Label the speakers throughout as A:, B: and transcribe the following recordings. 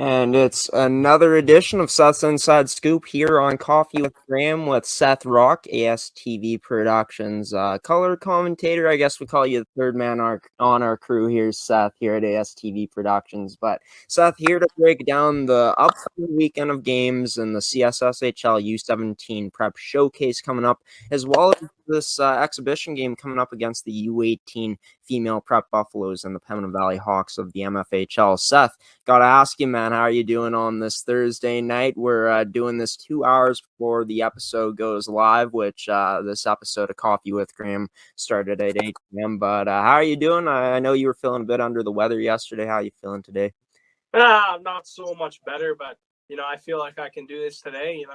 A: And it's another edition of Seth's Inside Scoop here on Coffee with Graham with Seth Rach, ASTV Productions. Color commentator, I guess we call you the third man on our crew here, Seth, here at ASTV Productions. But Seth here to break down the upcoming weekend of games and the CSSHL U17 Prep Showcase coming up, as well as this exhibition game coming up against the U18 Female Prep Buffaloes and the Pembina Valley Hawks of the MFHL. Seth, gotta ask you, man, how are you doing on this Thursday night? We're doing this 2 hours before the episode goes live, which this episode of Coffee with Graham started at 8 p.m. But how are you doing? I know you were feeling a bit under the weather yesterday. How are you feeling today?
B: Not so much better, but, I feel like I can do this today,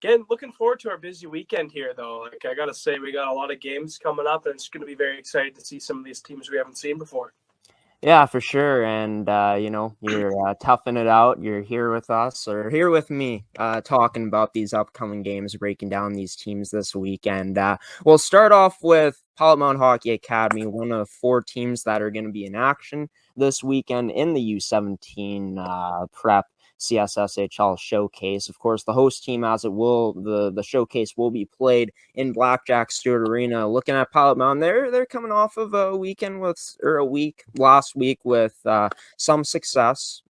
B: Again, looking forward to our busy weekend here, though. Like, I got to say, we got a lot of games coming up, and it's going to be very exciting to see some of these teams we haven't seen before.
A: Yeah, for sure. And, you're toughing it out. You're here with us or here with me talking about these upcoming games, breaking down these teams this weekend. We'll start off with Pilot-Mound Hockey Academy, one of 4 teams that are going to be in action this weekend in the U17 prep CSSHL showcase. Of course, the host team, as it will, the showcase will be played in Blackjack Stewart Arena. Looking at Pilot-Mound, they're coming off of a week last week with some success,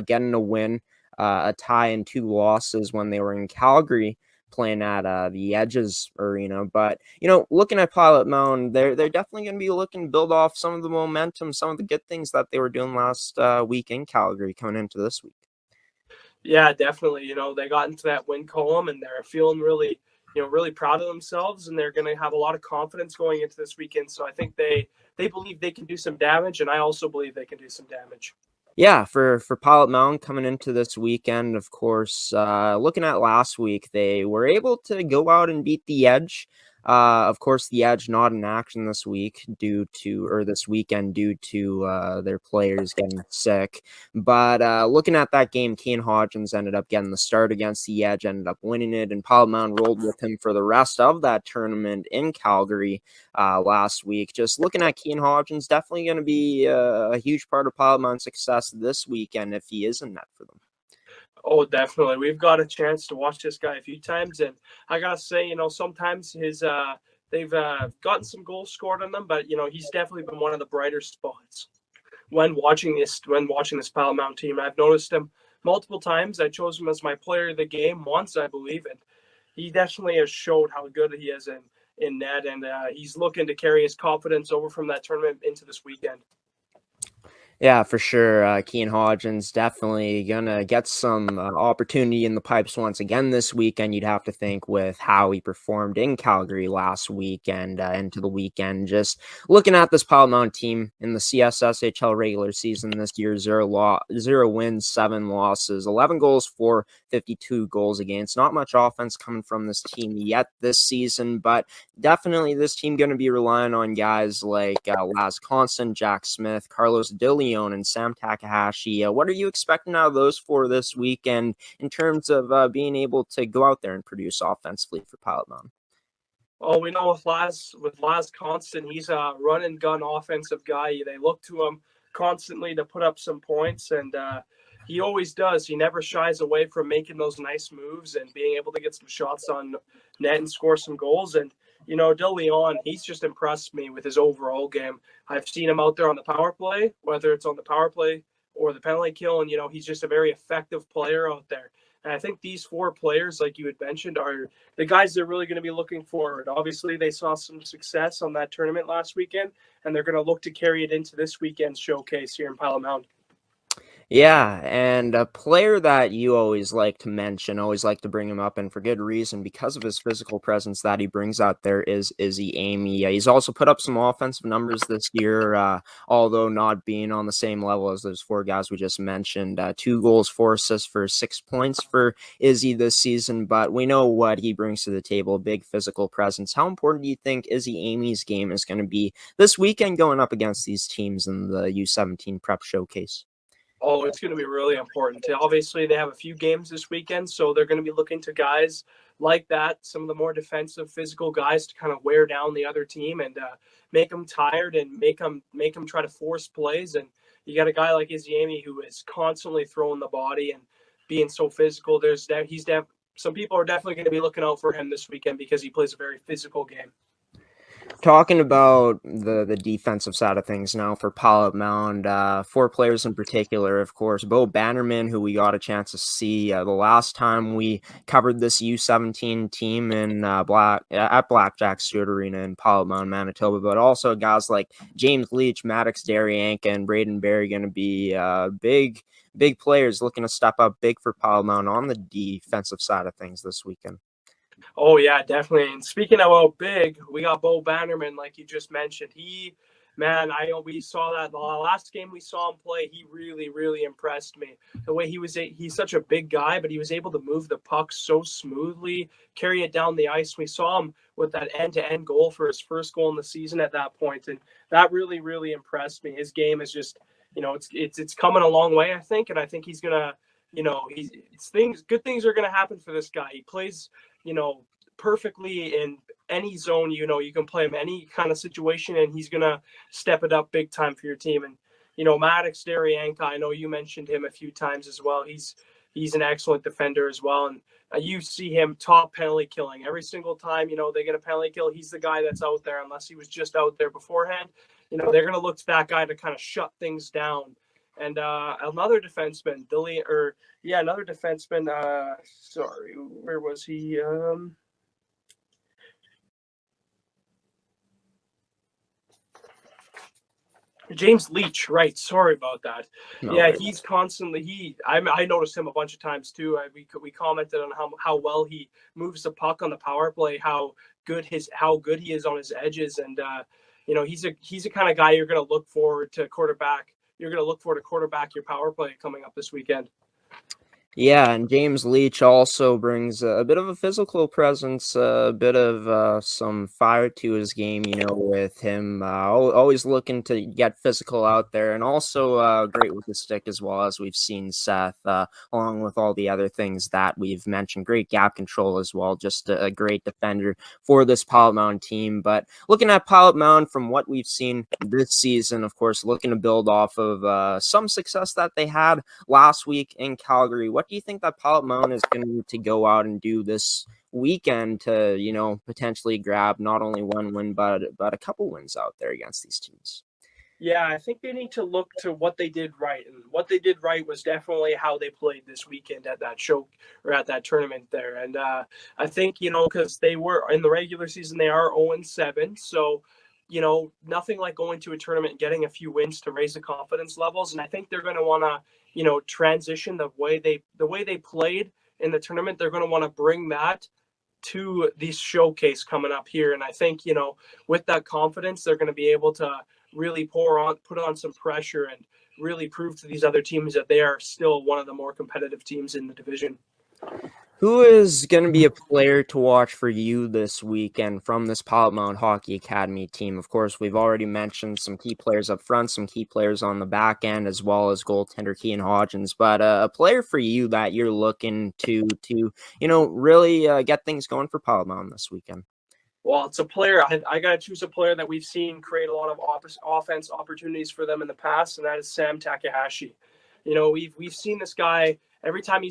A: getting a win, a tie, and 2 losses when they were in Calgary playing at the Edges Arena. But looking at Pilot-Mound, they're definitely going to be looking to build off some of the momentum, some of the good things that they were doing last week in Calgary coming into this week.
B: Yeah, definitely. They got into that win column, and they're feeling really, really proud of themselves, and they're going to have a lot of confidence going into this weekend. So I think they believe they can do some damage, and I also believe they can do some damage.
A: Yeah, for Pilot-Mound coming into this weekend, of course, looking at last week, they were able to go out and beat the Edge. Of course, the Edge not in action this weekend due to their players getting sick. But looking at that game, Kane Hodgins ended up getting the start against the Edge, ended up winning it, and Pilot-Mound rolled with him for the rest of that tournament in Calgary last week. Just looking at Kane Hodgins, definitely going to be a huge part of Pilot-Mound's success this weekend if he is in net for them.
B: Oh, definitely. We've got a chance to watch this guy a few times, and I gotta say, sometimes they've gotten some goals scored on them, but he's definitely been one of the brighter spots when watching this Pilot-Mound team. I've noticed him multiple times. I chose him as my player of the game once, I believe, and he definitely has showed how good he is in net, and he's looking to carry his confidence over from that tournament into this weekend.
A: Yeah, for sure. Keen Hodgins definitely gonna get some opportunity in the pipes once again this weekend. You'd have to think with how he performed in Calgary last week and into the weekend. Just looking at this Pilot-Mound team in the CSSHL regular season this year, 0 wins, 7 losses, 11 goals for, 52 goals against. Not much offense coming from this team yet this season, but definitely this team going to be relying on guys like Laz Constant, Jack Smith, Carlos DeLeon, and Sam Takahashi. What are you expecting out of those 4 this weekend in terms of being able to go out there and produce offensively for Pilot-Mound?
B: Oh, we know with Laz Constant, he's a run and gun offensive guy. They look to him constantly to put up some points, and he always does. He never shies away from making those nice moves and being able to get some shots on net and score some goals. And DeLeon, he's just impressed me with his overall game. I've seen him out there on the power play, whether it's on the power play or the penalty kill, and he's just a very effective player out there. And I think these 4 players, like you had mentioned, are the guys they're really going to be looking forward. Obviously, they saw some success on that tournament last weekend, and they're going to look to carry it into this weekend's showcase here in Pilot-Mound.
A: Yeah, and a player that you always like to mention, always like to bring him up, and for good reason, because of his physical presence that he brings out there, is Izzy Amy. He's also put up some offensive numbers this year, although not being on the same level as those 4 guys we just mentioned. 2 goals, 4 assists for 6 points for Izzy this season, but we know what he brings to the table, a big physical presence. How important do you think Izzy Amy's game is going to be this weekend going up against these teams in the U17 Prep Showcase?
B: Oh, it's going to be really important. Obviously, they have a few games this weekend, so they're going to be looking to guys like that, some of the more defensive, physical guys to kind of wear down the other team and make them tired and make them try to force plays. And you got a guy like Iziemi who is constantly throwing the body and being so physical. Some people are definitely going to be looking out for him this weekend because he plays a very physical game.
A: Talking about the defensive side of things now for Pilot-Mound, 4 players in particular, of course. Bo Bannerman, who we got a chance to see the last time we covered this U17 team in at Blackjack Stewart Arena in Pilot-Mound, Manitoba, but also guys like James Leach, Maddox Darrianka, and Braden Berry going to be big players looking to step up big for Pilot-Mound on the defensive side of things this weekend.
B: Oh yeah, definitely. And speaking about big, we got Bo Bannerman, like you just mentioned. We saw that the last game we saw him play. He really, really impressed me. The way he's such a big guy, but he was able to move the puck so smoothly, carry it down the ice. We saw him with that end-to-end goal for his first goal in the season at that point, and that really, really impressed me. His game is just, it's coming a long way, I think, and I think he's gonna, good things are gonna happen for this guy. He plays, perfectly in any zone. You can play him any kind of situation, and he's gonna step it up big time for your team. And Maddox Darrianka, I know you mentioned him a few times as well. He's an excellent defender as well, and you see him top penalty killing every single time. They get a penalty kill. He's the guy that's out there, unless he was just out there beforehand. They're gonna look to that guy to kind of shut things down. And another defenseman, sorry, where was he? James Leach, right? Sorry about that. He's constantly I noticed him a bunch of times too. We commented on how well he moves the puck on the power play, how good he is on his edges, and he's a kind of guy you're going to look forward to quarterback. You're going to look forward to quarterback your power play coming up this weekend.
A: Yeah, and James Leach also brings a bit of a physical presence, a bit of some fire to his game, with him always looking to get physical out there, and also great with the stick as well, as we've seen Seth, along with all the other things that we've mentioned. Great gap control as well, just a great defender for this Pilot-Mound team. But looking at Pilot-Mound from what we've seen this season, of course, looking to build off of some success that they had last week in Calgary. What do you think that Pilot-Mound is going to go out and do this weekend to, potentially grab not only one win, but a couple wins out there against these teams?
B: Yeah, I think they need to look to what they did right. And what they did right was definitely how they played this weekend at that show or at that tournament there. And I think, because they were in the regular season, they are 0-7. So, nothing like going to a tournament and getting a few wins to raise the confidence levels. And I think they're going to want to, transition the way they played in the tournament. They're going to want to bring that to this showcase coming up here. And I think, with that confidence, they're going to be able to really put on some pressure and really prove to these other teams that they are still one of the more competitive teams in the division.
A: Who is going to be a player to watch for you this weekend from this Pilot-Mound Hockey Academy team? Of course, we've already mentioned some key players up front, some key players on the back end, as well as goaltender Kean Hodgins. But a player for you that you're looking to really get things going for Pilot-Mound this weekend?
B: Well, it's a player. I got to choose a player that we've seen create a lot of offense opportunities for them in the past, and that is Sam Takahashi. We've seen this guy every time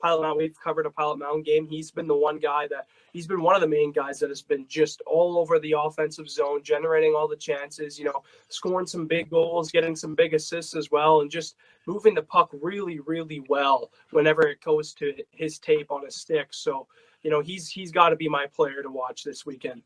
B: Pilot-Mound, we've covered a Pilot-Mound game. He's been one of the main guys that has been just all over the offensive zone, generating all the chances, scoring some big goals, getting some big assists as well, and just moving the puck really, really well whenever it goes to his tape on his stick. So, he's got to be my player to watch this weekend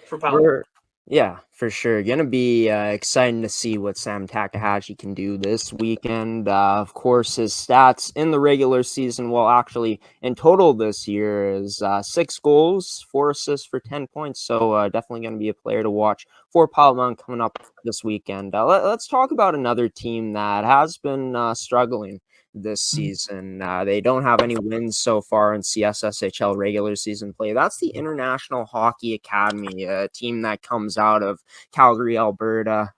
B: for Pilot-Mound.
A: Yeah, for sure. Going to be exciting to see what Sam Takahashi can do this weekend. Of course, his stats in the regular season, well, actually in total this year, is 6 goals, 4 assists for 10 points. So definitely going to be a player to watch for Pilot-Mound coming up this weekend. Let's talk about another team that has been struggling this season. They don't have any wins so far in CSSHL regular season play. That's the International Hockey Academy, a team that comes out of Calgary, Alberta.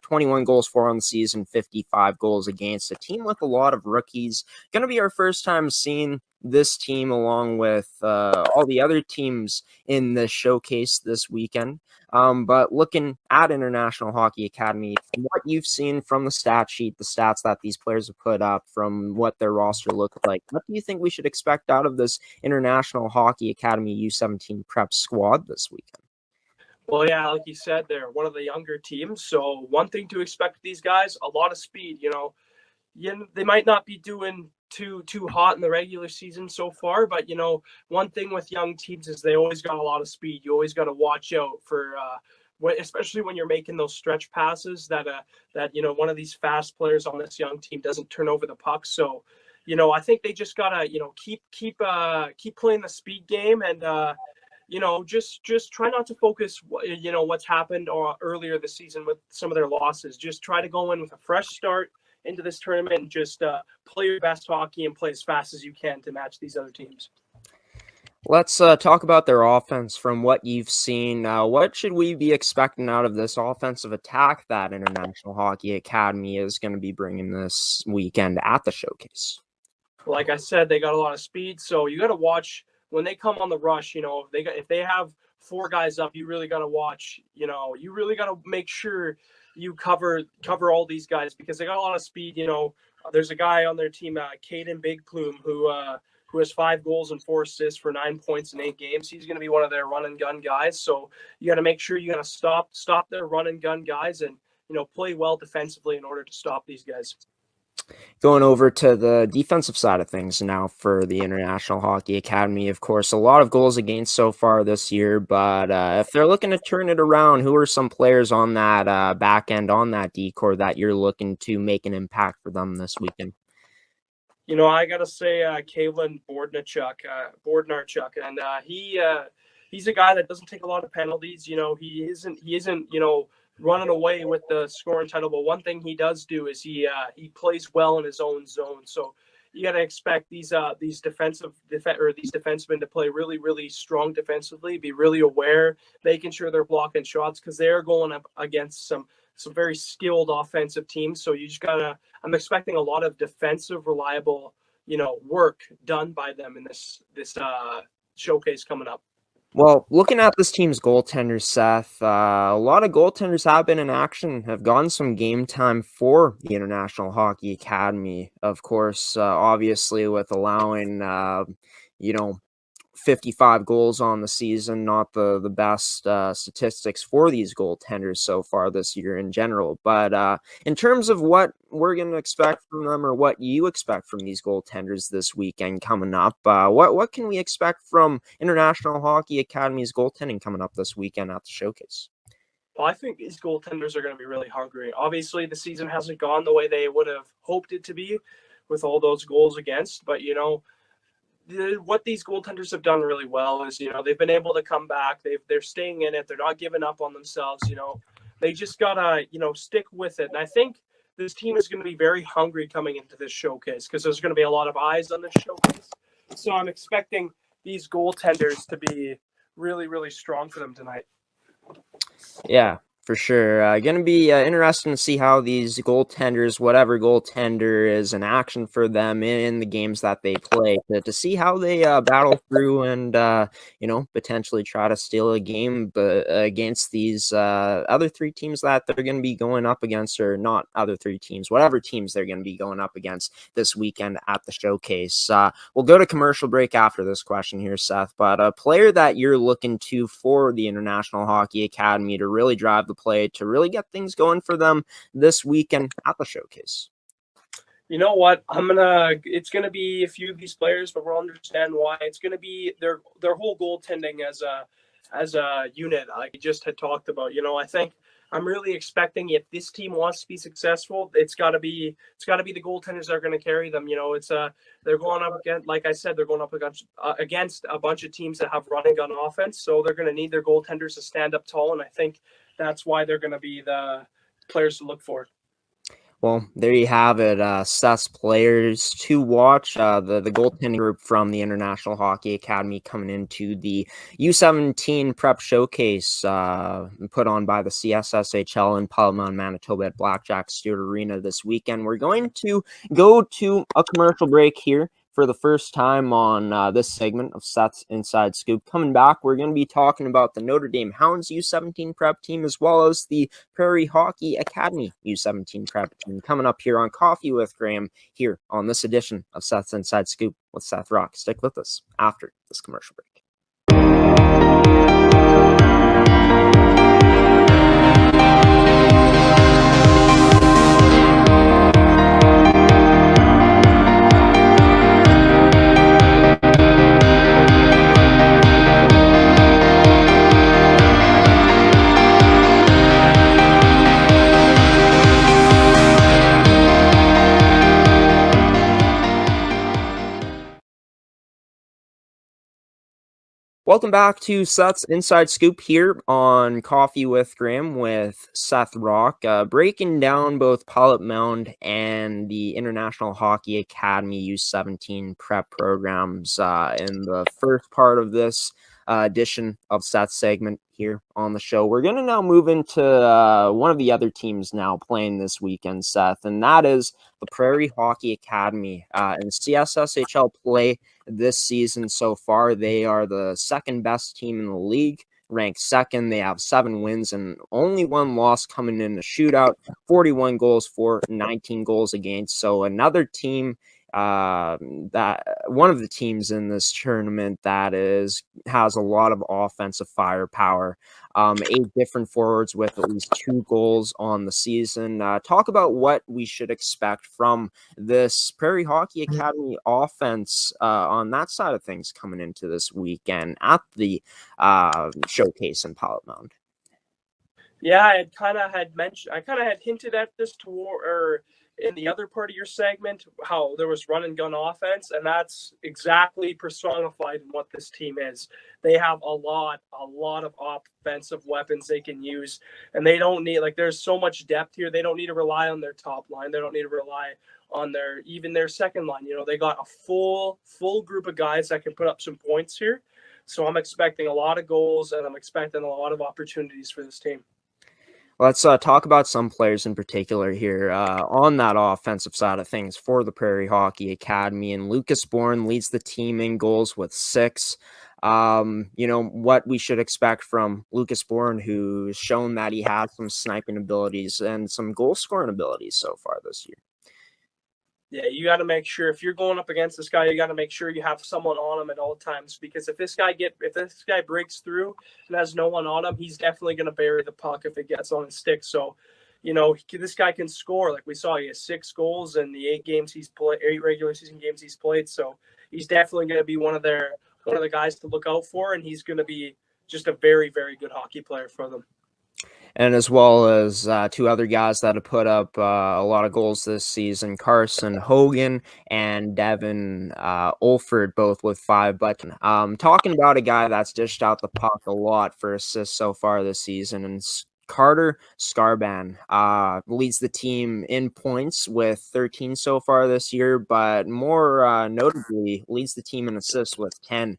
A: 21 goals for on the season, 55 goals against. A team with a lot of rookies. Going to be our first time seeing this team along with all the other teams in the showcase this weekend. But looking at International Hockey Academy, from what you've seen from the stat sheet, the stats that these players have put up, from what their roster looked like, what do you think we should expect out of this International Hockey Academy U17 prep squad this weekend?
B: Well, yeah, like you said, they're one of the younger teams. So one thing to expect with these guys, a lot of speed. They might not be doing too hot in the regular season so far, but one thing with young teams is they always got a lot of speed. You always got to watch out for especially when you're making those stretch passes that one of these fast players on this young team doesn't turn over the puck. So I think they just gotta keep playing the speed game and just try not to focus what's happened earlier this season with some of their losses. Just try to go in with a fresh start into this tournament and just play your best hockey and play as fast as you can to match these other teams.
A: Let's talk about their offense from what you've seen. What should we be expecting out of this offensive attack that International Hockey Academy is going to be bringing this weekend at the showcase?
B: Like I said, they got a lot of speed, so you got to watch when they come on the rush. If they have four guys up, you really got to watch. You really got to make sure you cover all these guys because they got a lot of speed. There's a guy on their team, Caden Big Plume, who has 5 goals and 4 assists for 9 points in 8 games. He's going to be one of their run and gun guys. So you got to make sure you got to stop their run and gun guys and play well defensively in order to stop these guys.
A: Going over to the defensive side of things now for the International Hockey Academy, of course, a lot of goals against so far this year, but if they're looking to turn it around, who are some players on that back end, on that D-core that you're looking to make an impact for them this weekend?
B: I got to say Kalen Bordnarchuk, and he's a guy that doesn't take a lot of penalties. He isn't running away with the scoring title. But one thing he does do is he plays well in his own zone. So you got to expect these defensemen to play really, really strong defensively, be really aware, making sure they're blocking shots because they're going up against some very skilled offensive teams. So you just I'm expecting a lot of defensive, reliable, work done by them in this showcase coming up.
A: Well, looking at this team's goaltenders, Seth, a lot of goaltenders have been in action, have gotten some game time for the International Hockey Academy. Of course, obviously with allowing, 55 goals on the season, not the best statistics for these goaltenders so far this year in general. But in terms of what we're going to expect from them or what you expect from these goaltenders this weekend coming up, what can we expect from International Hockey Academy's goaltending coming up this weekend at the showcase?
B: Well, I think these goaltenders are going to be really hungry. Obviously, the season hasn't gone the way they would have hoped it to be with all those goals against, but what these goaltenders have done really well is they've been able to come back. They're staying in it. They're not giving up on themselves. They just gotta stick with it. And I think this team is going to be very hungry coming into this showcase because there's going to be a lot of eyes on this showcase. So I'm expecting these goaltenders to be really, really strong for them tonight.
A: Yeah, for sure. Going to be interesting to see how these goaltenders, whatever goaltender is in action for them in the games that they play, to see how they battle through and, potentially try to steal a game against these other 3 teams that they're going to be going up against, or not other 3 teams, whatever teams they're going to be going up against this weekend at the showcase. We'll go to commercial break after this question here, Seth, but a player that you're looking to for the International Hockey Academy to really drive the play, to really get things going for them this weekend at the showcase?
B: You know what? It's gonna be a few of these players, but we'll understand why. It's gonna be their whole goaltending as a unit. Like you just had talked about. I think I'm really expecting if this team wants to be successful, it's gotta be the goaltenders that are gonna carry them. They're going up against, like I said, they're going up against a bunch of teams that have running gun offense. So they're gonna need their goaltenders to stand up tall, and I think that's why they're going to be the players to look for.
A: Well, there you have it. Seths players to watch. The goaltending group from the International Hockey Academy coming into the U17 Prep Showcase put on by the CSSHL in Pilot-Mound, Manitoba at Blackjack Stewart Arena this weekend. We're going to go to a commercial break here. for the first time on this segment of Seth's Inside Scoop. Coming back, we're going to be talking about the Notre Dame Hounds U17 prep team as well as the Prairie Hockey Academy U17 prep team. Coming up here on Coffee with Graham here on this edition of Seth's Inside Scoop with Seth Rach. Stick with us after this commercial break. Welcome back to Seth's Inside Scoop here on Coffee with Graham with Seth Rach, breaking down both Pilot-Mound and the International Hockey Academy U17 prep programs in the first part of this edition of Seth's segment here on the show. We're going to now move into one of the other teams now playing this weekend, Seth, and that is the Prairie Hockey Academy in CSSHL play. This season so far, they are the second best team in the league, ranked second. They have 7 wins and only 1 loss coming in a shootout, 41 goals for, 19 goals against. So another team, that one of the teams in this tournament that has a lot of offensive firepower. 8 different forwards with at least 2 goals on the season. Talk about what we should expect from this Prairie Hockey Academy offense on that side of things coming into this weekend at the showcase in Pilot-Mound.
B: Yeah, I kind of had hinted at this in the other part of your segment, how there was run and gun offense, and that's exactly personified in what this team is. They have a lot of offensive weapons they can use, and they don't need, there's so much depth here. They don't need to rely on their top line. They don't need to rely on their second line. They got a full group of guys that can put up some points here. So I'm expecting a lot of goals, and I'm expecting a lot of opportunities for this team.
A: Let's talk about some players in particular here on that offensive side of things for the Prairie Hockey Academy. And Lucas Bourne leads the team in goals with 6. What we should expect from Lucas Bourne, who's shown that he has some sniping abilities and some goal scoring abilities so far this year.
B: Yeah, you got to make sure if you're going up against this guy, you got to make sure you have someone on him at all times, because if this guy breaks through and has no one on him, he's definitely going to bury the puck if it gets on his stick. So, this guy can score. Like we saw, he has 6 goals in the 8 regular season games he's played. So he's definitely going to be one of the guys to look out for, and he's going to be just a very, very good hockey player for them.
A: And as well as 2 other guys that have put up a lot of goals this season, Carson Hogan and Devin Olford, both with 5. But talking about a guy that's dished out the puck a lot for assists so far this season, and Carter Scarban leads the team in points with 13 so far this year, but more notably leads the team in assists with 10,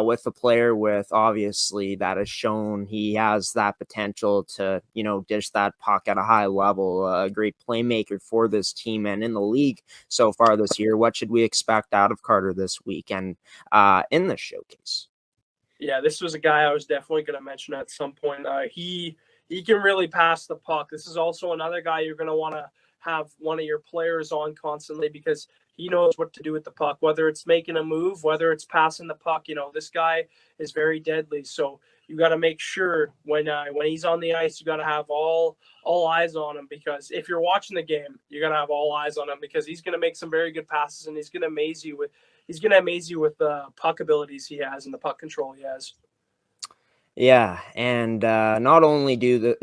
A: with a player with obviously that has shown he has that potential to, dish that puck at a high level, a great playmaker for this team and in the league so far this year. What should we expect out of Carter this weekend in this showcase?
B: Yeah, this was a guy I was definitely going to mention at some point. He can really pass the puck. This is also another guy you're going to want to have one of your players on constantly, because he knows what to do with the puck, whether it's making a move, whether it's passing the puck. This guy is very deadly. So you got to make sure when he's on the ice, you got to have all eyes on him, because if you're watching the game, you got to have all eyes on him, because he's going to make some very good passes, and he's going to amaze you with the puck abilities he has and the puck control he has.
A: Yeah, and not only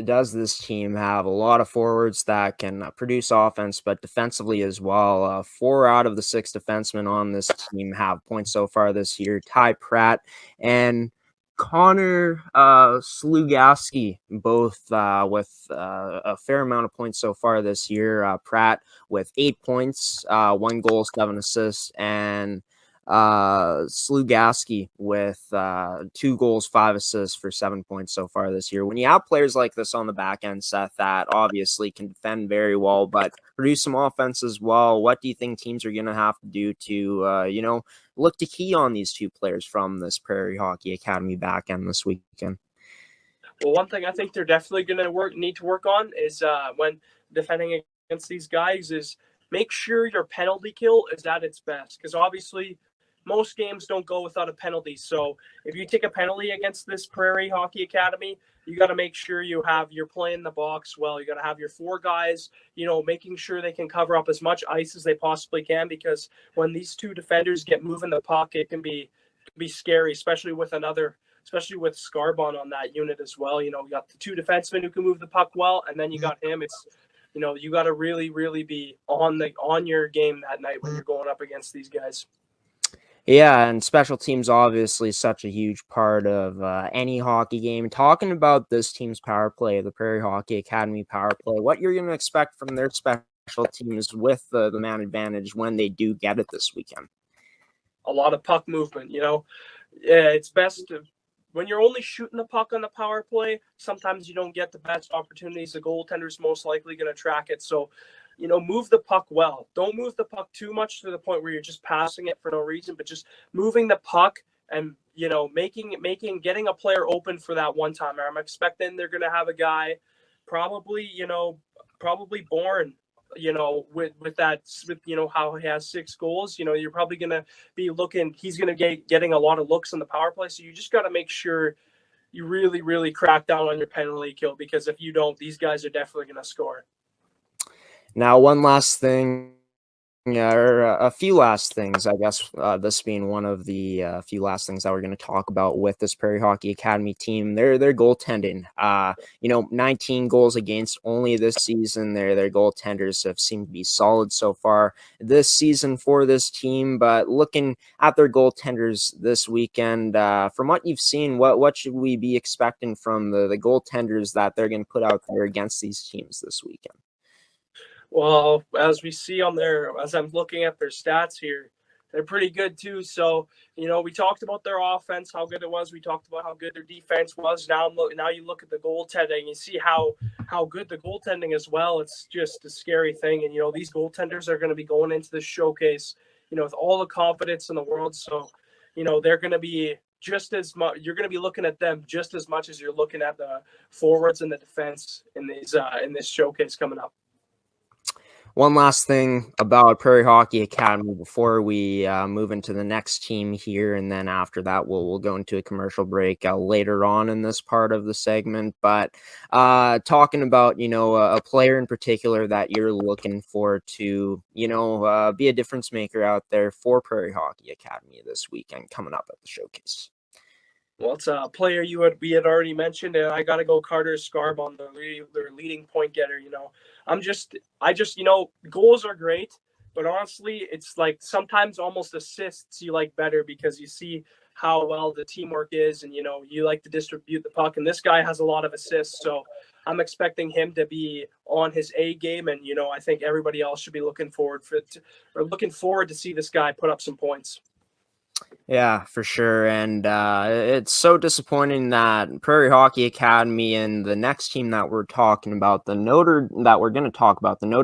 A: does this team have a lot of forwards that can produce offense, but defensively as well. 4 out of the 6 defensemen on this team have points so far this year. Ty Pratt and Connor Slugaski, both with a fair amount of points so far this year. Pratt with 8 points, 1 goal, 7 assists, and Slugaski with 2 goals, 5 assists for 7 points so far this year. When you have players like this on the back end, Seth, that obviously can defend very well, but produce some offense as well, what do you think teams are going to have to do to, look to key on these 2 players from this Prairie Hockey Academy back end this weekend?
B: Well, one thing I think they're definitely going to need to work on is when defending against these guys is make sure your penalty kill is at its best, because obviously most games don't go without a penalty. So if you take a penalty against this Prairie Hockey Academy, you got to make sure you're playing the box well. You got to have your 4 guys, making sure they can cover up as much ice as they possibly can, because when these 2 defenders get moving the puck, it can be scary, especially with Scarbon on that unit as well. You got the 2 defensemen who can move the puck well, and then you got him. It's you got to really, really be on your game that night when you're going up against these guys.
A: Yeah, and special teams obviously such a huge part of any hockey game. Talking about this team's power play, the Prairie Hockey Academy power play, what you're going to expect from their special teams with the man advantage when they do get it this weekend?
B: A lot of puck movement. It's best when you're only shooting the puck on the power play. Sometimes you don't get the best opportunities. The goaltender's most likely going to track it. So, move the puck well. Don't move the puck too much to the point where you're just passing it for no reason, but just moving the puck and, getting a player open for that one timer. I'm expecting they're going to have a guy probably born, with how he has 6 goals, you're probably going to be looking, he's going to getting a lot of looks on the power play. So you just got to make sure you really, really crack down on your penalty kill, because if you don't, these guys are definitely going to score.
A: Now, one last thing, or a few last things, I guess, this being one of the few last things that we're going to talk about with this Prairie Hockey Academy team. Their goaltending, 19 goals against only this season. Their goaltenders have seemed to be solid so far this season for this team. But looking at their goaltenders this weekend, from what you've seen, what should we be expecting from the goaltenders that they're going to put out there against these teams this weekend?
B: Well, as we see as I'm looking at their stats here, they're pretty good too. So, we talked about their offense, how good it was. We talked about how good their defense was. Now you look at the goaltending, you see how good the goaltending as well. It's just a scary thing. And, these goaltenders are going to be going into the showcase, with all the confidence in the world. So, they're going to be just as much, you're going to be looking at them just as much as you're looking at the forwards and the defense in this showcase coming up.
A: One last thing about Prairie Hockey Academy before we move into the next team here, and then after that we'll go into a commercial break later on in this part of the segment. But talking about a player in particular that you're looking for to be a difference maker out there for Prairie Hockey Academy this weekend coming up at the showcase.
B: Well, it's a player we had already mentioned, and I got to go Carter Scarbon, their leading point getter. Goals are great, but honestly, it's like sometimes almost assists you like better, because you see how well the teamwork is, and you like to distribute the puck. And this guy has a lot of assists, so I'm expecting him to be on his A game, and I think everybody else should be looking forward to see this guy put up some points.
A: Yeah, for sure. And it's so disappointing that Prairie Hockey Academy and the next team that we're talking about, the Notre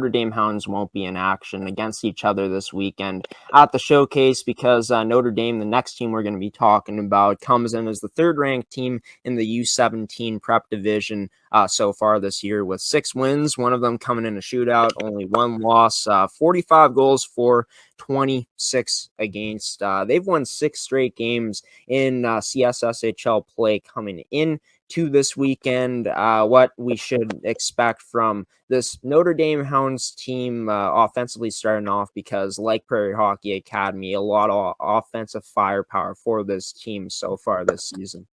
A: Dame Hounds, won't be in action against each other this weekend at the showcase, because Notre Dame, the next team we're going to be talking about, comes in as the 3rd-ranked team in the U17 prep division so far this year with 6 wins, one of them coming in a shootout, only 1 loss, 45 goals for 26 against. They've won 6 straight games in CSSHL play coming in to this weekend. What we should expect from this Notre Dame Hounds team offensively starting off, because like Prairie Hockey Academy, a lot of offensive firepower for this team so far this season.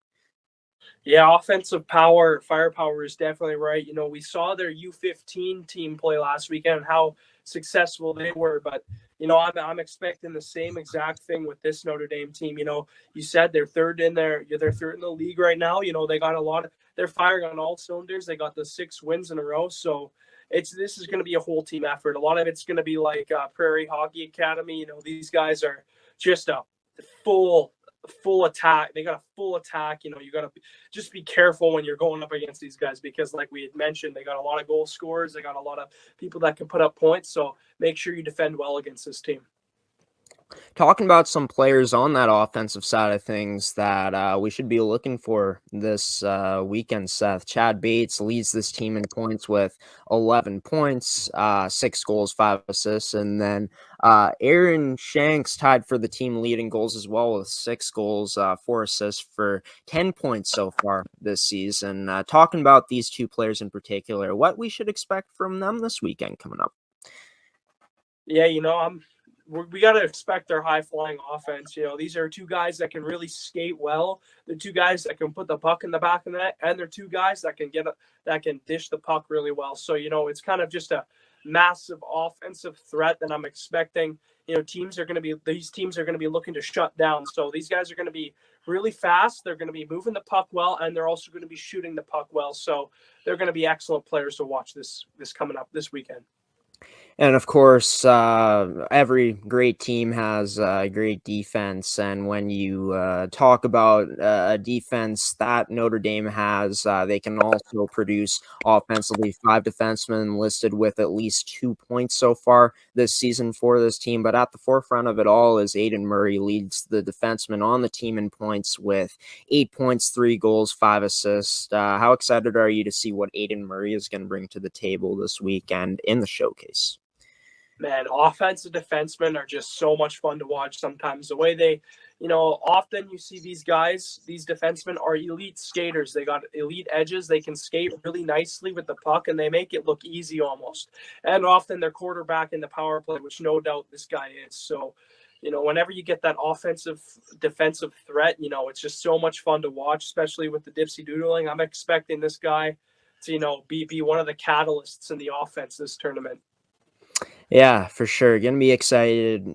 B: Yeah, firepower is definitely right. We saw their U15 team play last weekend and how successful they were, but I'm expecting the same exact thing with this Notre Dame team. You said they're third in the league right now. They got they're firing on all cylinders. They got the 6 wins in a row, so this is going to be a whole team effort. A lot of it's going to be like Prairie Hockey Academy. These guys are just a full attack. They got a full attack. You know, you got to just be careful when you're going up against these guys because, like we had mentioned, they got a lot of goal scorers. They got a lot of people that can put up points. So make sure you defend well against this team.
A: Talking about some players on that offensive side of things that we should be looking for this weekend, Seth. Chad Bates leads this team in points with 11 points, 6 goals, 5 assists. And then Aaron Shanks tied for the team leading goals as well with 6 goals, 4 assists for 10 points so far this season. Talking about these two players in particular, what we should expect from them this weekend coming up.
B: Yeah, you know, we got to expect their high flying offense. You know, these are two guys that can really skate well. They're two guys that can put the puck in the back of the net, and they're two guys that can dish the puck really well. So, you know, it's kind of just a massive offensive threat that I'm expecting. You know, these teams are going to be looking to shut down. So these guys are going to be really fast. They're going to be moving the puck well, and they're also going to be shooting the puck well. So they're going to be excellent players to watch this coming up this weekend.
A: And of course, every great team has a great defense. And when you talk about a defense that Notre Dame has, they can also produce offensively. 5 defensemen listed with at least 2 points so far this season for this team. But at the forefront of it all is Aiden Murray, leads the defenseman on the team in points with 8 points, 3 goals, 5 assists. How excited are you to see what Aiden Murray is going to bring to the table this weekend in the showcase?
B: Man, offensive defensemen are just so much fun to watch sometimes. The way they, you know, often you see these guys, these defensemen are elite skaters. They got elite edges. They can skate really nicely with the puck, and they make it look easy almost. And often they're quarterback in the power play, which no doubt this guy is. So, you know, whenever you get that offensive defensive threat, you know, it's just so much fun to watch, especially with the dipsy doodling. I'm expecting this guy to, you know, be one of the catalysts in the offense this tournament.
A: Yeah, for sure. Gonna be excited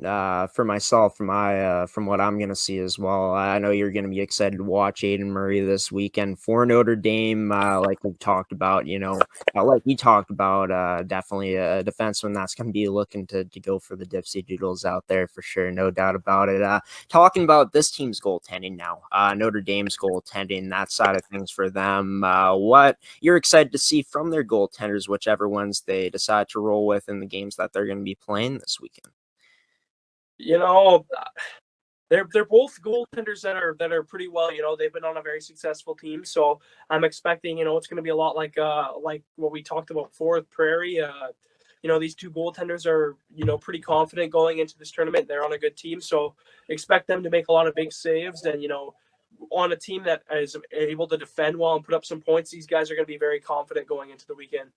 A: for myself, from what I'm gonna see as well. I know you're gonna be excited to watch Aiden Murray this weekend for Notre Dame. Like we've talked about, like you talked about, definitely a defenseman that's gonna be looking to go for the dipsy doodles out there for sure, no doubt about it. Talking about this team's goaltending now, Notre Dame's goaltending, that side of things for them. What you're excited to see from their goaltenders, whichever ones they decide to roll with in the games that they're going to be playing this weekend?
B: You know, they're both goaltenders that are pretty well. You know, they've been on a very successful team, so I'm expecting, you know, it's going to be a lot like what we talked about before with Prairie. You know, these two goaltenders are, you know, pretty confident going into this tournament. They're on a good team, so expect them to make a lot of big saves. And, you know, on a team that is able to defend well and put up some points, these guys are going to be very confident going into the weekend.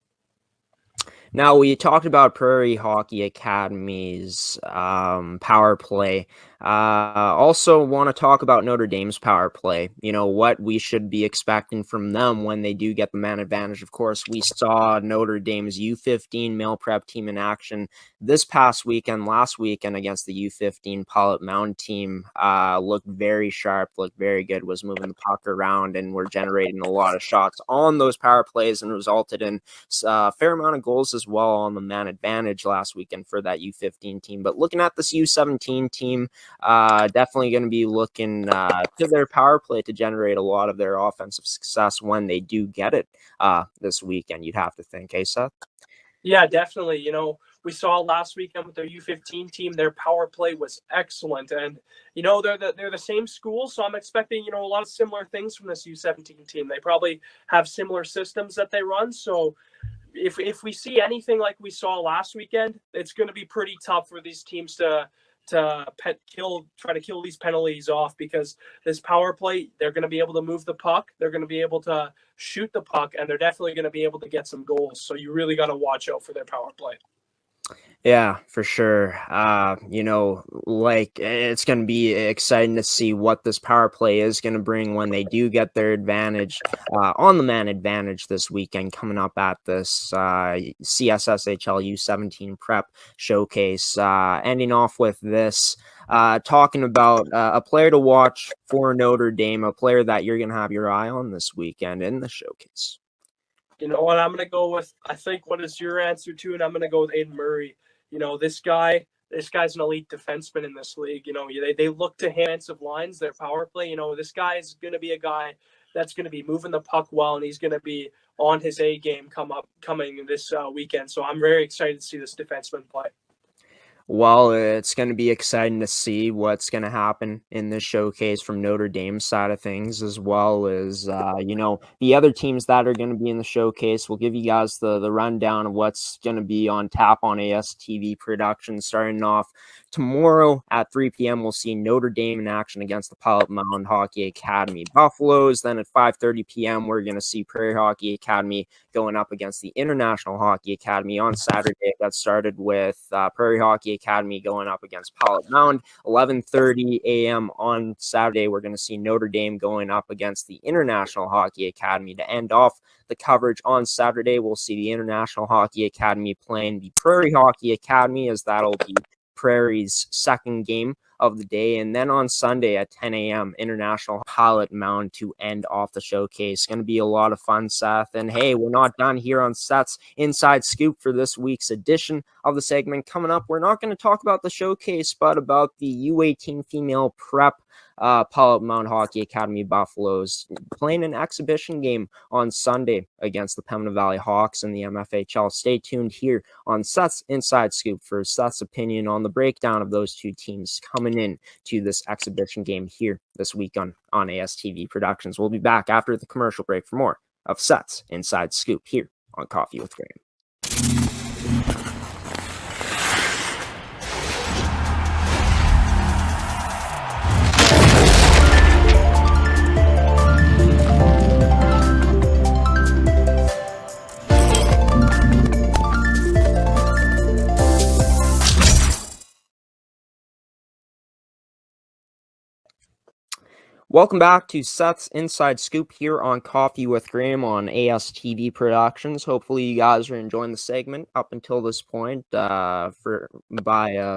A: Now, we talked about Prairie Hockey Academy's power play. Also want to talk about Notre Dame's power play. You know, what we should be expecting from them when they do get the man advantage. Of course, we saw Notre Dame's U15 male prep team in action this past weekend, last weekend against the U15 Pilot-Mound team. Looked very sharp, looked very good, was moving the puck around, and were generating a lot of shots on those power plays and resulted in a fair amount of goals as well on the man advantage last weekend for that U15 team. But looking at this U17 team, definitely going to be looking to their power play to generate a lot of their offensive success when they do get it this weekend, you'd have to think, Seth?
B: Yeah, definitely. You know, we saw last weekend with their U15 team, their power play was excellent. And, you know, they're the same school, so I'm expecting, you know, a lot of similar things from this U17 team. They probably have similar systems that they run. So if we see anything like we saw last weekend, it's going to be pretty tough for these teams to try to kill these penalties off, because this power play, they're going to be able to move the puck, they're going to be able to shoot the puck, and they're definitely going to be able to get some goals. So you really got to watch out for their power play.
A: Yeah, for sure. You know, like it's going to be exciting to see what this power play is going to bring when they do get their advantage on the man advantage this weekend coming up at this CSSHL U17 prep showcase. Ending off with this, talking about a player to watch for Notre Dame, a player that you're going to have your eye on this weekend in the showcase.
B: You know what? I'm going to go with, I think, what is your answer to, and I'm going to go with Aiden Murray. You know, this guy, this guy's an elite defenseman in this league. They look to him offensive lines, their power play. This guy is going to be a guy that's going to be moving the puck well, and he's going to be on his A game coming this weekend. So I'm very excited to see this defenseman play.
A: Well, it's going to be exciting to see what's going to happen in this showcase from Notre Dame's side of things, as well as, the other teams that are going to be in the showcase. We'll give you guys the rundown of what's going to be on tap on ASTV Productions. Starting off tomorrow at 3 p.m., we'll see Notre Dame in action against the Pilot-Mound Hockey Academy Buffaloes. Then at 5:30 p.m., we're going to see Prairie Hockey Academy going up against the International Hockey Academy. On Saturday, that started with Prairie Hockey Academy going up against Pilot-Mound. 11:30 a.m. on Saturday, we're going to see Notre Dame going up against the International Hockey Academy. To end off the coverage on Saturday, we'll see the International Hockey Academy playing the Prairie Hockey Academy, as that'll be Prairie's second game of the day. And then on Sunday at 10 a.m., International Pilot-Mound to end off the showcase. Going to be a lot of fun, Seth. And hey, we're not done here on Seth's Inside Scoop for this week's edition of the segment. Coming up, we're not going to talk about the showcase, but about the U18 female prep Pilot-Mound Hockey Academy Buffaloes playing an exhibition game on Sunday against the Pembina Valley Hawks in the MFHL. Stay tuned here on Seth's Inside Scoop for Seth's opinion on the breakdown of those two teams coming in to this exhibition game here this week on ASTV Productions. We'll be back after the commercial break for more of Seth's Inside Scoop here on Coffee with Graham. Welcome back to Seth's Inside Scoop here on Coffee with Graham on ASTV Productions. Hopefully you guys are enjoying the segment up until this point by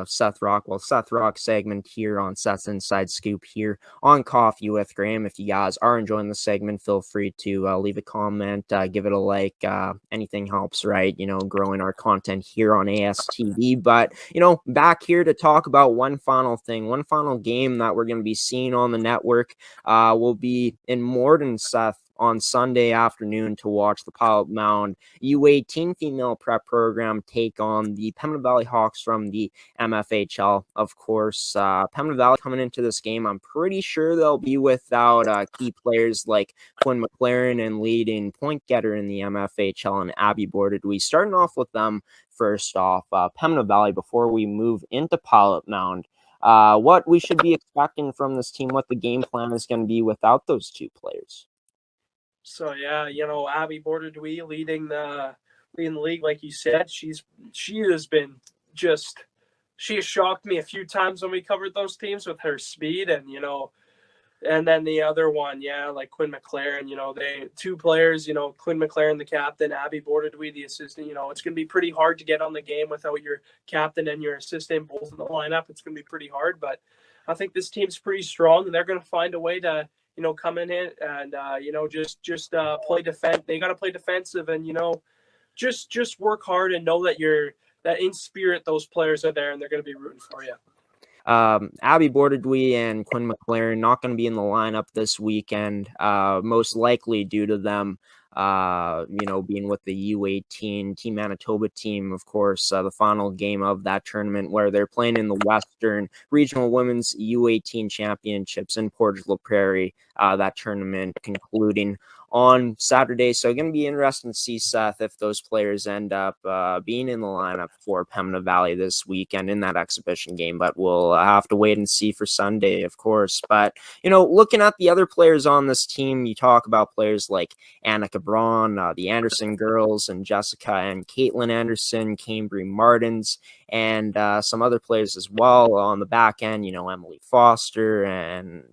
A: Seth Rach. Well, Seth Rach segment here on Seth's Inside Scoop here on Coffee with Graham. If you guys are enjoying the segment, feel free to leave a comment, give it a like. Anything helps, right? Growing our content here on ASTV. But, back here to talk about one final game that we're going to be seeing on the network. Will be in Morden, Seth, on Sunday afternoon to watch the Pilot-Mound U18 female prep program take on the Pembina Valley Hawks from the MFHL. Of course, Pembina Valley coming into this game, I'm pretty sure they'll be without key players like Quinn McLaren and leading point getter in the MFHL and Abby Bordedwy. Starting off with them first off, Pembina Valley, before we move into Pilot-Mound. What we should be expecting from this team, what the game plan is going to be without those two players.
B: So yeah, Abby Bordedwy leading the league, like you said. She has shocked me a few times when we covered those teams with her speed, and then the other one, like Quinn McLaren. They two players. Quinn McLaren, the captain, Abby Bordedwy, the assistant. It's going to be pretty hard to get on the game without your captain and your assistant both in the lineup. It's going to be pretty hard, but I think this team's pretty strong, and they're going to find a way to come in it and just play defense. They got to play defensive and just work hard and know that in spirit those players are there and they're going to be rooting for you.
A: Abby Bordedwy and Quinn McLaren not going to be in the lineup this weekend, most likely due to them being with the U18 Team Manitoba team. Of course, the final game of that tournament where they're playing in the Western Regional Women's U18 Championships in Portage La Prairie, that tournament concluding on Saturday. So going to be interesting to see, Seth, if those players end up being in the lineup for Pembina Valley this weekend in that exhibition game. But we'll have to wait and see for Sunday, of course. But, looking at the other players on this team, you talk about players like Annika Braun, the Anderson girls, and Jessica and Caitlin Anderson, Cambry Martins, and some other players as well on the back end, Emily Foster, and,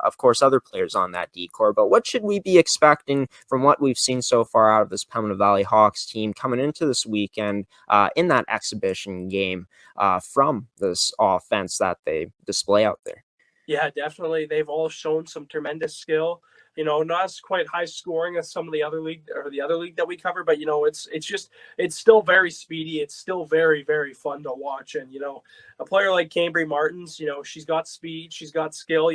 A: of course, other players on that D-core. But what should we be expecting from what we've seen so far out of this Pembina Valley Hawks team coming into this weekend in that exhibition game from this offense that they display out there?
B: Yeah, definitely. They've all shown some tremendous skill. Not as quite high scoring as some of the other league that we cover, but it's still very speedy. It's still very, very fun to watch. And a player like Cambry Martins, she's got speed, she's got skill.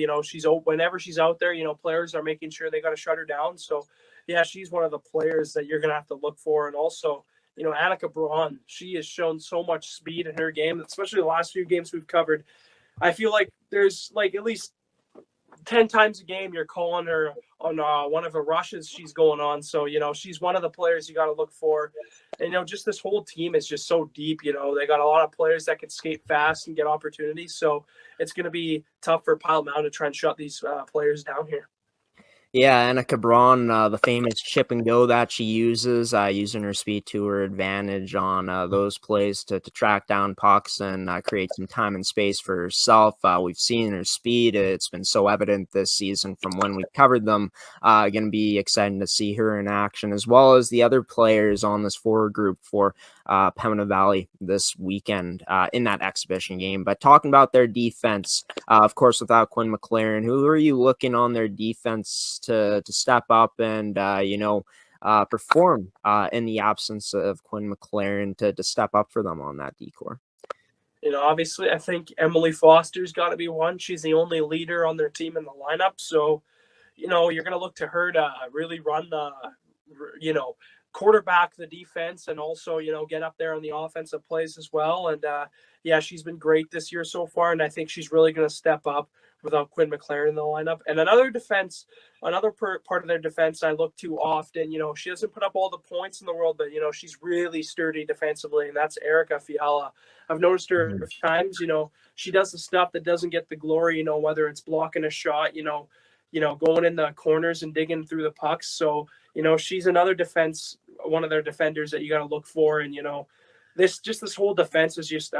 B: Whenever she's out there, players are making sure they got to shut her down. So yeah, she's one of the players that you're gonna have to look for. And also, Annika Braun, she has shown so much speed in her game, especially the last few games we've covered. I feel like there's like at least 10 times a game you're calling her on one of the rushes she's going on. So, she's one of the players you got to look for. And, just this whole team is just so deep. They got a lot of players that can skate fast and get opportunities. So it's going to be tough for Pilot-Mound to try and shut these players down here.
A: Yeah, Anna Cabron, the famous chip and go that she uses, using her speed to her advantage on those plays to track down pucks and create some time and space for herself. We've seen her speed. It's been so evident this season from when we covered them. Going to be exciting to see her in action, as well as the other players on this forward group for Pembina Valley this weekend in that exhibition game. But talking about their defense, of course, without Quinn McLaren, who are you looking on their defense to step up and perform in the absence of Quinn McLaren to step up for them on that decor?
B: Obviously, I think Emily Foster's got to be one. She's the only leader on their team in the lineup. So, you're going to look to her to really run quarterback the defense and also, get up there on the offensive plays as well. And yeah, she's been great this year so far. And I think she's really going to step up without Quinn McLaren in the lineup. And another part of their defense I look to often, she doesn't put up all the points in the world, but, she's really sturdy defensively. And that's Erica Fiala. I've noticed her a few times, she does the stuff that doesn't get the glory, whether it's blocking a shot, going in the corners and digging through the pucks. So, she's another one of their defenders that you got to look for. And, this whole defense is just,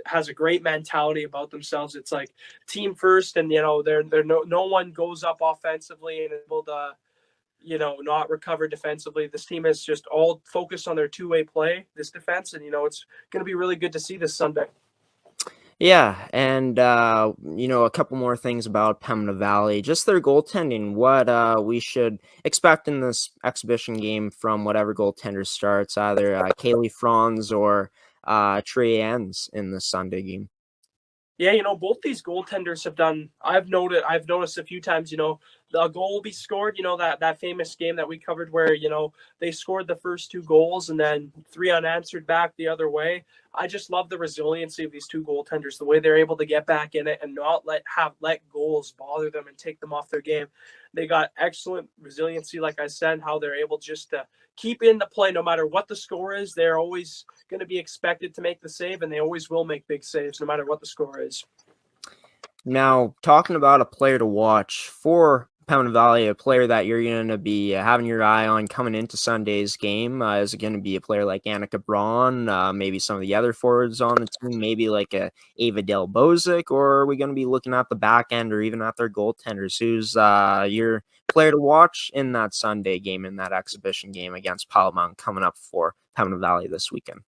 B: has a great mentality about themselves. It's like team first, and, they're no one goes up offensively and able to, not recover defensively. This team is just all focused on their two-way play, this defense. And, it's going to be really good to see this Sunday.
A: Yeah, and a couple more things about Pembina Valley, just their goaltending. What we should expect in this exhibition game from whatever goaltender starts, either Kaylee Franz or Trey Enns in the Sunday game.
B: Yeah, both these goaltenders have done. I've noticed a few times. The goal will be scored. That famous game that we covered where they scored the first two goals and then 3 unanswered back the other way. I just love the resiliency of these two goaltenders, the way they're able to get back in it and not let goals bother them and take them off their game. They got excellent resiliency, like I said, how they're able just to keep in the play no matter what the score is. They're always going to be expected to make the save, and they always will make big saves no matter what the score is.
A: Now, talking about a player to watch for Pembina Valley, a player that you're going to be having your eye on coming into Sunday's game, is it going to be a player like Annika Braun, maybe some of the other forwards on the team, maybe like a Ava Del Bozic, or are we going to be looking at the back end or even at their goaltenders? Who's your player to watch in that Sunday game, in that exhibition game against Pilot-Mound coming up for Pembina Valley this weekend?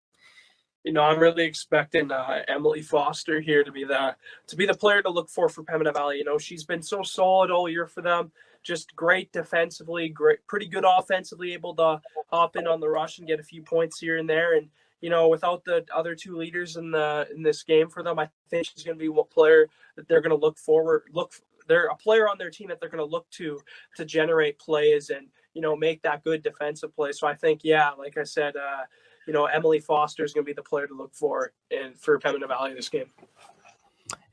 B: I'm really expecting Emily Foster here to be the player to look for Pembina Valley. She's been so solid all year for them. Just great defensively, pretty good offensively, able to hop in on the rush and get a few points here and there. And without the other two leaders in this game for them, I think she's going to be one player that they're going to they're a player on their team that they're going to look to generate plays and make that good defensive play. So I think, yeah, like I said, Emily Foster is going to be the player to look for for Pembina Valley this game.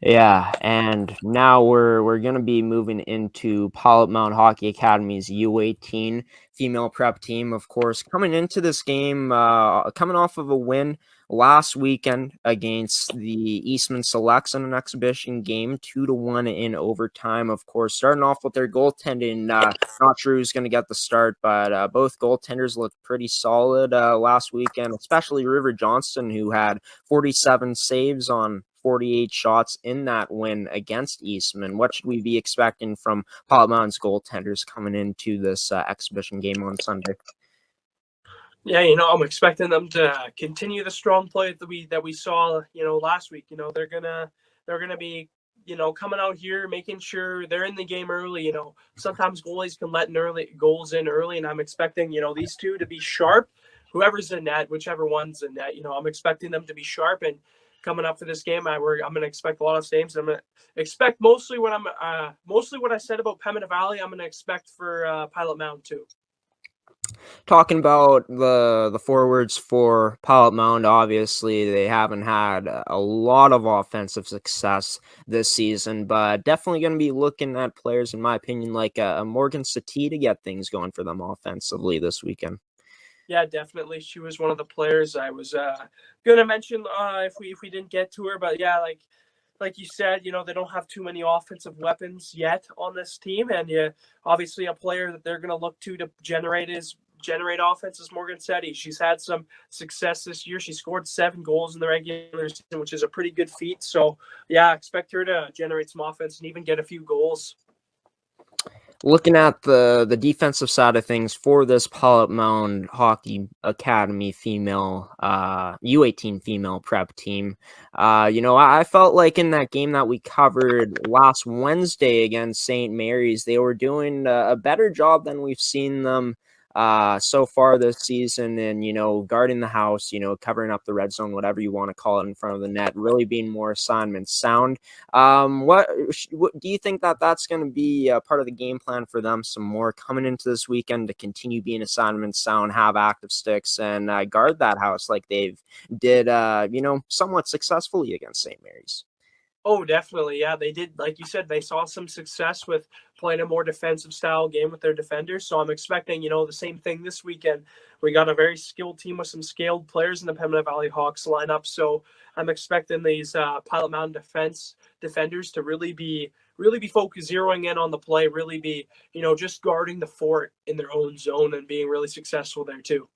A: Yeah, and now we're going to be moving into Pilot-Mound Hockey Academy's U18 female prep team, of course, coming into this game, coming off of a win last weekend against the Eastman Selects in an exhibition game, 2-1 in overtime. Of course, starting off with their goaltending, not sure who's going to get the start, but both goaltenders looked pretty solid last weekend, especially River Johnston, who had 47 saves on 48 shots in that win against Eastman. What should we be expecting from Pilot-Mound's goaltenders coming into this exhibition game on Sunday?
B: Yeah, I'm expecting them to continue the strong play that we saw, last week. They're gonna be coming out here, making sure they're in the game early. Sometimes goalies can let goals in early, and I'm expecting, these two to be sharp. Whoever's in net, whichever one's in net, I'm expecting them to be sharp. And coming up for this game, I'm going to expect a lot of saves. I'm going to expect mostly what I said about Pembina Valley. I'm going to expect for Pilot-Mound too.
A: Talking about the forwards for Pilot-Mound, obviously they haven't had a lot of offensive success this season, but definitely going to be looking at players, in my opinion, like a Morgan Seths to get things going for them offensively this weekend.
B: Yeah, definitely. She was one of the players I was going to mention if we didn't get to her, but yeah, like you said, they don't have too many offensive weapons yet on this team, and obviously a player that they're going to look to generate offense is Morgan Seths. She's had some success this year. She scored 7 goals in the regular season, which is a pretty good feat. So yeah, expect her to generate some offense and even get a few goals.
A: Looking at the defensive side of things for this Pilot-Mound Hockey Academy female U18 female prep team, I felt like in that game that we covered last Wednesday against St. Mary's, they were doing a better job than we've seen them so far this season, and guarding the house, covering up the red zone, whatever you want to call it, in front of the net, really being more assignment sound. What do you think that's going to be part of the game plan for them some more coming into this weekend to continue being assignment sound, have active sticks, and guard that house like they've did somewhat successfully against St. Mary's?
B: Oh, definitely. Yeah, they did. Like you said, they saw some success with playing a more defensive style game with their defenders. So I'm expecting, the same thing this weekend. We got a very skilled team with some scaled players in the Pembina Valley Hawks lineup. So I'm expecting these Pilot-Mound defenders to really be focused, zeroing in on the play, really be, just guarding the fort in their own zone and being really successful there too.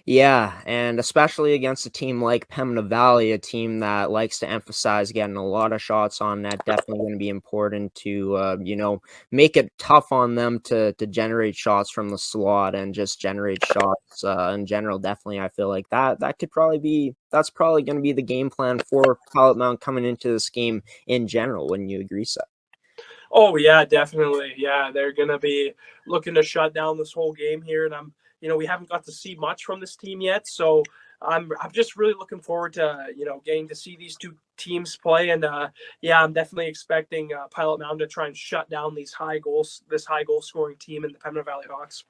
A: Yeah, and especially against a team like Pembina Valley, a team that likes to emphasize getting a lot of shots on net, definitely going to be important to, make it tough on them to generate shots from the slot and just generate shots in general. Definitely, I feel like that's probably going to be the game plan for Pilot-Mound coming into this game in general. Wouldn't you agree, Seth?
B: Oh yeah, definitely. Yeah, they're gonna be looking to shut down this whole game here, and we haven't got to see much from this team yet, so I'm just really looking forward to getting to see these two teams play, and yeah, I'm definitely expecting Pilot-Mound to try and shut down this high goal scoring team in the Pembina Valley Hawks.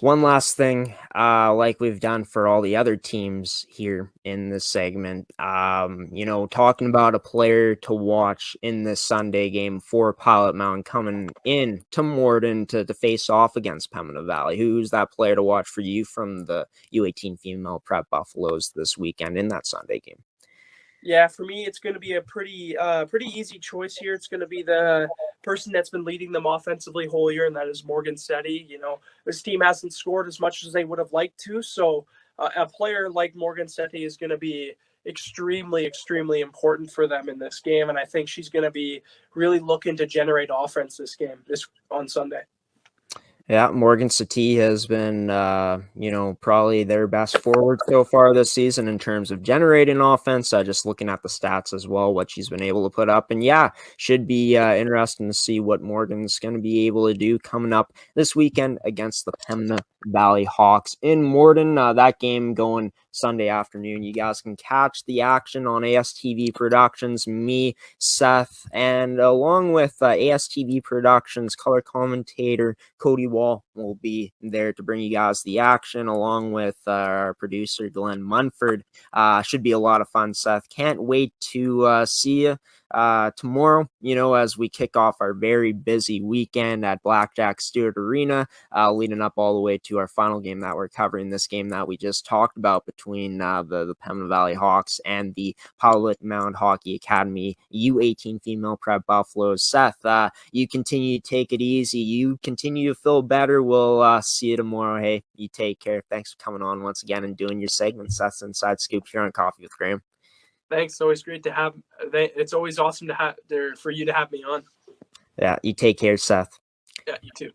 A: One last thing, like we've done for all the other teams here in this segment, talking about a player to watch in this Sunday game for Pilot-Mound coming in to Morden to face off against Pembina Valley. Who's that player to watch for you from the U18 female prep Buffaloes this weekend in that Sunday game?
B: Yeah, for me, it's going to be a pretty easy choice here. It's going to be the person that's been leading them offensively whole year, and that is Morgan Seths. This team hasn't scored as much as they would have liked to, so a player like Morgan Seths is going to be extremely, extremely important for them in this game, and I think she's going to be really looking to generate offense this on Sunday.
A: Yeah, Morgan Seths has been, probably their best forward so far this season in terms of generating offense. Just looking at the stats as well, what she's been able to put up. And yeah, should be interesting to see what Morgan's going to be able to do coming up this weekend against the Pembina Valley Hawks in Morden. That game going Sunday afternoon. You guys can catch the action on ASTV Productions, me, Seth, and along with ASTV Productions color commentator Cody Wall will be there to bring you guys the action, along with our producer Glenn Munford. Should be a lot of fun, Seth. Can't wait to see you tomorrow, as we kick off our very busy weekend at Blackjack Stewart Arena, leading up all the way to our final game that we're covering, this game that we just talked about between the Pembina Valley Hawks and the Pilot-Mound Hockey Academy U18 female prep Buffaloes. Seth, you continue to take it easy. You continue to feel better. We'll see you tomorrow. Hey, you take care. Thanks for coming on once again and doing your segment, Seth's Inside Scoop here on Coffee with Graham.
B: Thanks. It's always great to have. It's always awesome to have for you to have me on.
A: Yeah, you take care, Seth.
B: Yeah, you too.